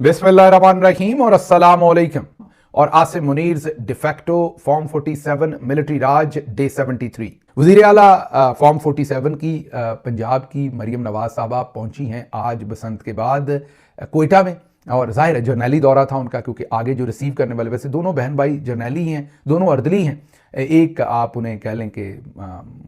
बिस्मिल्लाहिर्रहमानिर्रहीम और अस्सलाम वालेकुम। और Asim Munir de facto form 47 military राज डे 73। वज़ीर आला फॉर्म 47 की पंजाब की मरियम नवाज साहबा पहुंची हैं आज बसंत के बाद कोयटा में। और जाहिर है जर्नैली दौरा था उनका, क्योंकि आगे जो रिसीव करने वाले, वैसे दोनों बहन भाई जर्नैली हैं, दोनों अर्दली हैं। एक आप उन्हें कह लें कि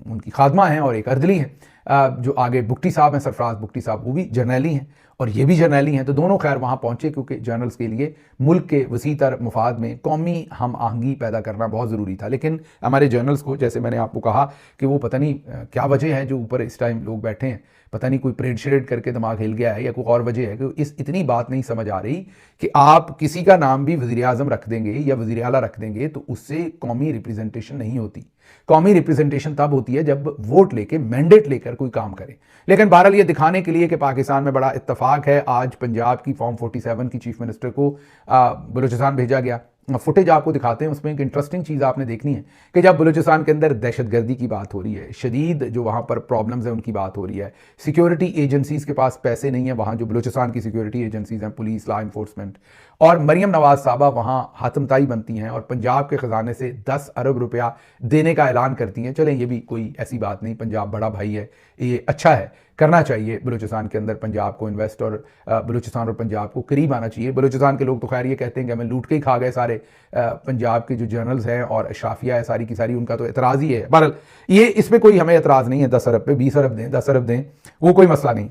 उनकी खादमा हैं और एक अर्दली हैं। जो आगे बुकटी साहब हैं, सरफराज बुकटी साहब, वो भी जर्नैली हैं और ये भी जर्नैली हैं। तो दोनों खैर वहाँ पहुँचे क्योंकि जर्नल्स के लिए मुल्क के वसीतर मुफाद में कौमी हम आहंगी पैदा करना बहुत ज़रूरी था। लेकिन हमारे जर्नल्स को, जैसे मैंने आपको कहा कि वो पता नहीं क्या वजह है जो ऊपर इस टाइम लोग बैठे हैं, पता नहीं कोई परेड शरेड करके दिमाग हिल गया है या कोई और वजह है कि इस इतनी बात नहीं समझ आ रही कि आप किसी का नाम भी वज़ीर आज़म रख देंगे या वज़ीर आला रख देंगे तो उससे कौमी रिप्रेजेंटेशन नहीं होती। कौमी रिप्रेजेंटेशन तब होती है जब वोट लेके, मैंडेट लेकर कोई काम करे। लेकिन बहरहाल ये दिखाने के लिए कि पाकिस्तान में बड़ा इत्तफाक है, आज पंजाब की फॉर्म 47 की चीफ मिनिस्टर को बलूचिस्तान भेजा गया। फुटेज आपको दिखाते हैं, उसमें एक इंटरेस्टिंग चीज़ आपने देखनी है कि जब बलूचिस्तान के अंदर दहशतगर्दी की बात हो रही है, शदीद जो वहाँ पर प्रॉब्लम्स हैं उनकी बात हो रही है, सिक्योरिटी एजेंसीज़ के पास पैसे नहीं है, वहाँ जो बलूचिस्तान की सिक्योरिटी एजेंसीज़ हैं, पुलिस, लॉ इन्फोर्समेंट, और मरियम नवाज साहबा वहाँ हातमताई बनती हैं और पंजाब के ख़जाने से 10 अरब रुपया देने का ऐलान करती हैं। चलें, ये भी कोई ऐसी बात नहीं, पंजाब बड़ा भाई है, ये अच्छा है, करना चाहिए बलूचिस्तान के अंदर पंजाब को इन्वेस्ट, और बलूचिस्तान और पंजाब को करीब आना चाहिए। बलूचिस्तान के लोग तो खैर ये कहते हैं कि हमें लूट के ही खा गए सारे। पंजाब के जो जर्नल्स हैं और अशराफिया है सारी की सारी, उनका तो एतराज़ ही है। बहरहाल ये इसमें कोई हमें एतराज़ नहीं है, 10 अरब पे 20 अरब दें, 10 अरब दें, वो कोई मसला नहीं।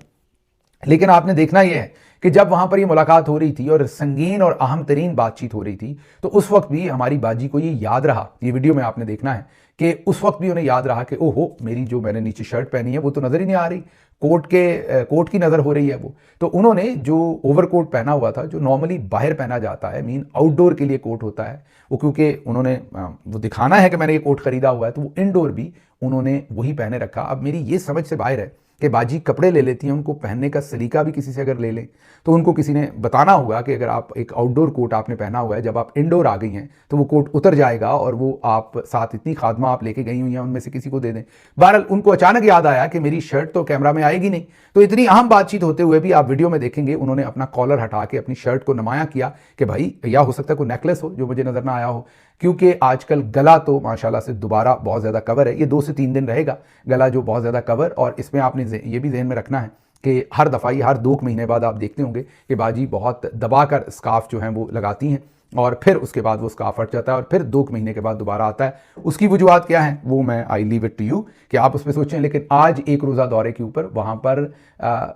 लेकिन आपने देखना यह है कि जब वहां पर ये मुलाकात हो रही थी और संगीन और अहम तरीन बातचीत हो रही थी, तो उस वक्त भी हमारी बाजी को ये याद रहा, ये वीडियो में आपने देखना है कि उस वक्त भी उन्हें याद रहा कि ओहो, मेरी जो मैंने नीचे शर्ट पहनी है वो तो नज़र ही नहीं आ रही, कोट की नज़र हो रही है वो। तो उन्होंने जो ओवरकोट पहना हुआ था, जो नॉर्मली बाहर पहना जाता है, मीन आउटडोर के लिए कोट होता है वो, क्योंकि उन्होंने वो दिखाना है कि मैंने ये कोट खरीदा हुआ है, तो वो इनडोर भी उन्होंने वही पहने रखा। अब मेरी ये समझ से बाहर है कि बाजी कपड़े ले लेती हैं, उनको पहनने का सलीका भी किसी से अगर ले लें तो उनको किसी ने बताना होगा कि अगर आप एक आउटडोर कोट आपने पहना हुआ है, जब आप इंडोर आ गई हैं तो वो कोट उतर जाएगा और वो आप साथ इतनी खादमा आप लेके गई हुई हैं उनमें से किसी को दे दें। बहरहाल उनको अचानक याद आया कि मेरी शर्ट तो कैमरा में आएगी नहीं, तो इतनी अहम बातचीत होते हुए भी आप वीडियो में देखेंगे उन्होंने अपना कॉलर हटा के अपनी शर्ट को नुमाया किया कि भाई, या हो सकता है कोई नेकलेस हो जो मुझे नजर ना आया हो, क्योंकि आजकल गला तो माशाल्लाह से दोबारा बहुत ज़्यादा कवर है, ये 2 से 3 दिन रहेगा गला जो बहुत ज़्यादा कवर। और इसमें आपने ये भी ज़हन में रखना है कि हर दफ़ा हर 2 महीने बाद आप देखते होंगे कि बाजी बहुत दबाकर स्कार्फ जो हैं वो लगाती हैं और फिर उसके बाद वो स्कार्फ हट जाता है और फिर 2 महीने के बाद दोबारा आता है। उसकी वजूहत क्या है वो मैं I leave it to you कि आप उस पर सोचें। लेकिन आज एक रोज़ा दौरे के ऊपर वहाँ पर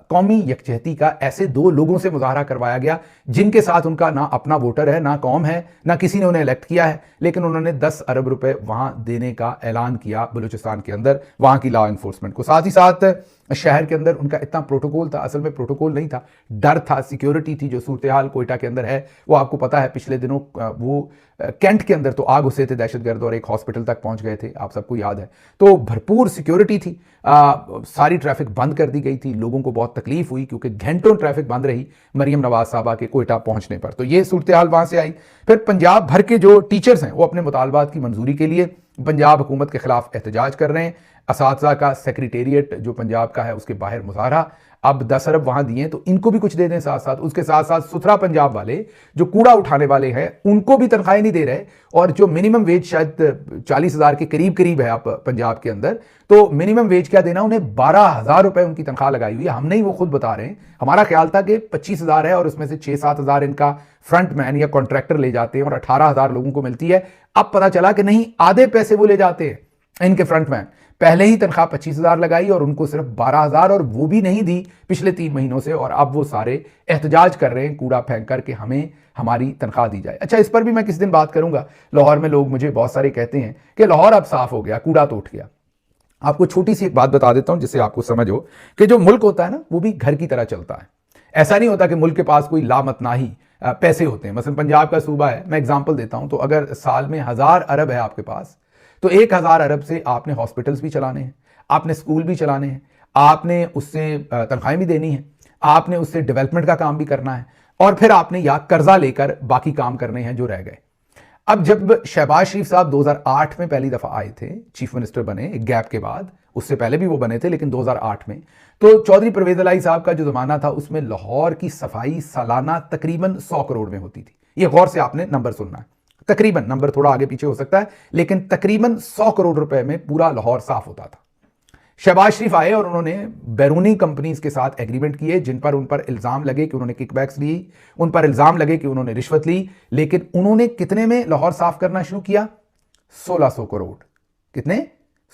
कौमी यकजहती का ऐसे 2 लोगों से मुजाहरा करवाया गया जिनके साथ उनका ना अपना वोटर है, ना कौम है, ना किसी ने उन्हें इलेक्ट किया है, लेकिन उन्होंने 10 अरब रुपए वहाँ देने का ऐलान किया बलूचिस्तान के अंदर वहाँ की लॉ इन्फोर्समेंट को। साथ ही साथ शहर के अंदर उनका इतना प्रोटोकॉल था, असल में प्रोटोकॉल नहीं था, डर था, सिक्योरिटी थी। जो सूरत हाल कोयटा के अंदर है वो आपको पता है, पिछले दिनों वो कैंट के अंदर तो आग घुसे थे दहशतगर्द और एक हॉस्पिटल तक पहुंच गए थे, आप सबको याद है। तो भरपूर सिक्योरिटी थी, सारी ट्रैफिक बंद कर दी गई थी, लोगों को बहुत तकलीफ हुई क्योंकि घंटों ट्रैफिक बंद रही मरियम नवाज साहबा के कोयटा पहुंचने पर। तो ये सूरत हाल वहां से आई। फिर पंजाब भर के जो टीचर्स हैं वो अपने मुतालबात की मंजूरी के लिए पंजाब हुकूमत के खिलाफ एहतजाज कर रहे हैं। असातिज़ा का सेक्रेटेरिएट जो पंजाब का है उसके बाहर मुजाहरा, अब 10 अरब वहां दिए तो इनको भी कुछ दे दें साथ साथ। उसके साथ साथ सुथरा पंजाब वाले जो कूड़ा उठाने वाले हैं उनको भी तनख्वाहें नहीं दे रहे, और जो मिनिमम वेज शायद 40,000 के करीब है आप पंजाब के अंदर, तो मिनिमम वेज क्या देना उन्हें, 12,000 रुपए उनकी तनख्वाह लगाई हुई है। हम नहीं, वो खुद बता रहे हैं। हमारा ख्याल था कि 25,000 है और उसमें से 6-7 हज़ार इनका फ्रंट मैन या कॉन्ट्रैक्टर ले जाते हैं और 18,000 लोगों को मिलती है। अब पता चला कि नहीं, आधे पैसे वो ले जाते हैं इनके फ्रंट मैन। पहले ही तनख्वाह 25,000 लगाई और उनको सिर्फ 12,000, और वो भी नहीं दी पिछले 3 महीनों से, और अब वो सारे एहतजाज कर रहे हैं कूड़ा फेंक कर कि हमें हमारी तनख्वाह दी जाए। अच्छा, इस पर भी मैं किस दिन बात करूंगा। लाहौर में लोग मुझे बहुत सारे कहते हैं कि लाहौर अब साफ हो गया, कूड़ा तो उठ गया। आपको छोटी सी एक बात बता देता हूं जिससे आपको समझ हो कि जो मुल्क होता है ना वो भी घर की तरह चलता है। ऐसा नहीं होता कि मुल्क के पास कोई लामतनाही पैसे होते हैं। मसलन पंजाब का सूबा है, मैं एग्जाम्पल देता हूं, तो अगर साल में 1000 अरब है आपके पास, तो 1000 अरब से आपने हॉस्पिटल्स भी चलाने हैं, आपने स्कूल भी चलाने हैं, आपने उससे तनख्वाहें भी देनी है, आपने उससे डेवलपमेंट का काम भी करना है, और फिर आपने या कर्जा लेकर बाकी काम करने हैं जो रह गए। अब जब शहबाज शरीफ साहब 2008 में पहली दफा आए थे, चीफ मिनिस्टर बने एक गैप के बाद, उससे पहले भी वो बने थे लेकिन 2008 में, तो चौधरी परवेज इलाही साहब का जो जमाना था उसमें लाहौर की सफाई सालाना तकरीबन 100 करोड़ में होती थी। ये गौर से आपने नंबर सुनना है, तकरीबन, नंबर थोड़ा आगे पीछे हो सकता है लेकिन तकरीबन 100 करोड़ रुपए में पूरा लाहौर साफ होता था। शहबाज शरीफ आए और उन्होंने बैरूनी कंपनीज के साथ एग्रीमेंट किए जिन पर उन पर इल्जाम लगे कि उन्होंने किकबैक्स ली, उन पर इल्जाम लगे कि उन्होंने रिश्वत ली, लेकिन उन्होंने कितने में लाहौर साफ करना शुरू किया? 1600 करोड़। कितने?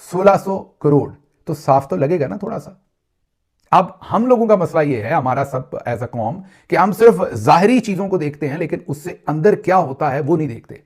1600 करोड़। तो साफ तो लगेगा ना थोड़ा सा। अब हम लोगों का मसला यह है, हमारा सब एज अ कौम, कि हम सिर्फ जाहिरी चीजों को देखते हैं लेकिन उससे अंदर क्या होता है वो नहीं देखते।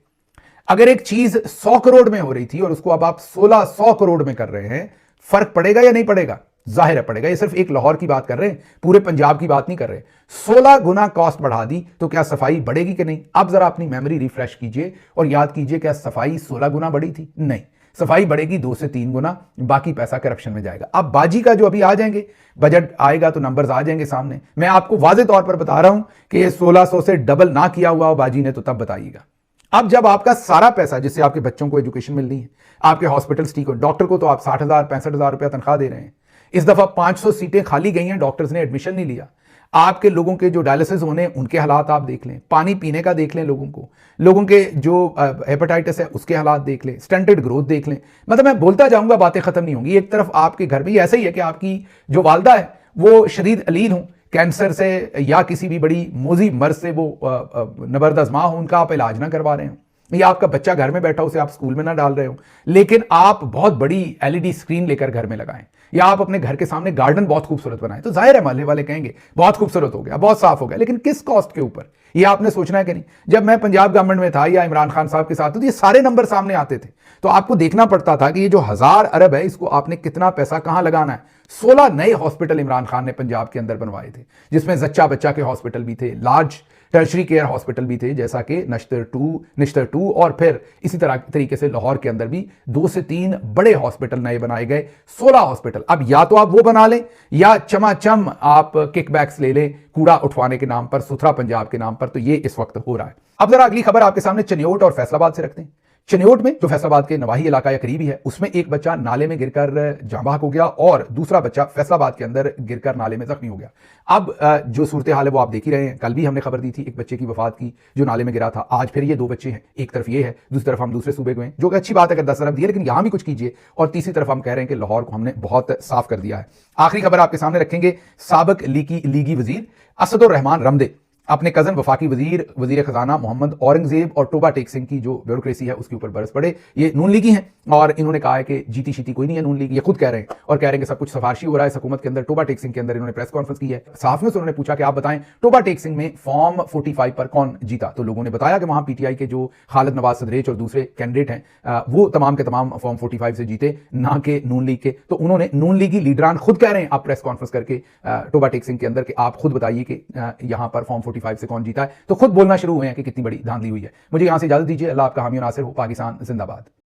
अगर एक चीज 100 करोड़ में हो रही थी और उसको अब आप 1600 करोड़ में कर रहे हैं, फर्क पड़ेगा या नहीं पड़ेगा? जाहिर है पड़ेगा। ये सिर्फ एक लाहौर की बात कर रहे हैं, पूरे पंजाब की बात नहीं कर रहे। 16 गुना कॉस्ट बढ़ा दी तो क्या सफाई बढ़ेगी कि नहीं? अब जरा अपनी मेमोरी रिफ्रेश कीजिए और याद कीजिए क्या सफाई 16 गुना बढ़ी थी? नहीं, सफाई बढ़ेगी 2 से 3 गुना, बाकी पैसा करप्शन में जाएगा। अब बाजी का जो अभी आ जाएंगे, बजट आएगा तो नंबर्स आ जाएंगे सामने। मैं आपको वाजे तौर पर बता रहा हूं कि ये 1600 से डबल ना किया हुआ हो बाजी ने तो तब बताइएगा। अब जब आपका सारा पैसा, जिससे आपके बच्चों को एजुकेशन मिलनी है, आपके हॉस्पिटल्स ठीक हो, डॉक्टर को तो आप 60,000 65,000 रुपया तनख्वाह दे रहे हैं, इस दफा 500 सीटें खाली गई हैं, डॉक्टर्स ने एडमिशन नहीं लिया। आपके लोगों के जो डायलिसिस होने उनके हालात आप देख लें, पानी पीने का देख लें, लोगों के जो हेपेटाइटिस है उसके हालात देख लें, स्टंटेड ग्रोथ देख लें। मतलब मैं बोलता जाऊंगा, बातें खत्म नहीं होंगी। एक तरफ आपके घर में ऐसा ही है कि आपकी जो वालदा है वो शदीद अलील हो, कैंसर से या किसी भी बड़ी मोजी मर्ज से वो नबरदस्मा हो, उनका आप इलाज ना करवा रहे हो, या आपका बच्चा घर में बैठा उसे आप स्कूल में ना डाल रहे हो, लेकिन आप बहुत बड़ी एलईडी स्क्रीन लेकर घर में लगाएं, या आप अपने घर के सामने गार्डन बहुत खूबसूरत बनाएं, तो जाहिर है मोहल्ले वाले कहेंगे बहुत खूबसूरत हो गया, बहुत साफ हो गया, लेकिन किस कॉस्ट के ऊपर, ये आपने सोचना है कि नहीं। जब मैं पंजाब गवर्नमेंट में था या इमरान खान साहब के साथ, तो ये सारे नंबर सामने आते थे, तो आपको देखना पड़ता था कि ये जो 1000 अरब है इसको आपने कितना पैसा कहां लगाना है। 16 नए हॉस्पिटल इमरान खान ने पंजाब के अंदर बनवाए थे, जिसमें जच्चा बच्चा के हॉस्पिटल भी थे, लार्ज टर्शरी केयर हॉस्पिटल भी थे जैसा कि निश्तर 2 और फिर इसी तरीके से लाहौर के अंदर भी 2 से 3 बड़े हॉस्पिटल नए बनाए गए, 16 हॉस्पिटल। अब या तो आप वो बना लें या चमाचम आप किकबैक्स ले लें कूड़ा उठवाने के नाम पर, सुथरा पंजाब के नाम पर, तो ये इस वक्त हो रहा है। अब जरा अगली खबर आपके सामने चनियोट और फैसलाबाद से रखते हैं। चनियोट में जो फैसलाबाद के नवाही इलाका या करीबी है, उसमें एक बच्चा नाले में गिरकर जाँ बहक हो गया और दूसरा बच्चा फैसलाबाद के अंदर गिरकर नाले में जख्मी हो गया। अब जो सूरत हाल है वो आप देख ही रहे हैं। कल भी हमने खबर दी थी एक बच्चे की वफात की जो नाले में गिरा था, आज फिर ये 2 बच्चे हैं, एक तरफ ये है, दूसरी तरफ हम दूसरे सूबे गए, जो कि अच्छी बात है अगर 10 अरब दिए, लेकिन यहां भी कुछ कीजिए। और तीसरी तरफ हम कह रहे हैं कि लाहौर को हमने बहुत साफ कर दिया है। आखिरी खबर आपके सामने रखेंगे, साबिक लीगी वजीर असदुर रहमान रमदे अपने कजन वफाकी वजीर खजाना मोहम्मद औरंगजेब और टोबा टेक सिंह की जो ब्यूरोक्रेसी है उसके ऊपर बरस पड़े। ये नून लीगी हैं और इन्होंने कहा है कि जीती शीती कोई नहीं है नून लीग, ये खुद कह रहे हैं और कह रहे हैं कि सब कुछ सिफारिशी हो रहा है इस हुकूमत के अंदर। टोबा टेक सिंह के अंदर इन्होंने प्रेस कॉन्फ्रेंस की है, सहाफियों से उन्होंने पूछा कि आप बताएं टोबा टेक सिंह में फॉर्म 45 पर कौन जीता, तो लोगों ने बताया कि वहां पीटीआई के जो खालिद नवाज सदरेच और दूसरे कैंडिडेट हैं वो तमाम के तमाम फॉर्म 45 से जीते, ना कि नून लीग के। तो उन्होंने नून लीगी लीडरान खुद कह रहे हैं आप प्रेस कॉन्फ्रेंस करके टोबा टेक सिंह के अंदर कि आप खुद बताइए कि यहां पर फॉर्म 45 से कौन जीता है, तो खुद बोलना शुरू हुए हैं कि कितनी बड़ी धांधली हुई है। मुझे यहां से इजाजत दीजिए। अल्लाह आपका हामी और नासिर हो। पाकिस्तान जिंदाबाद।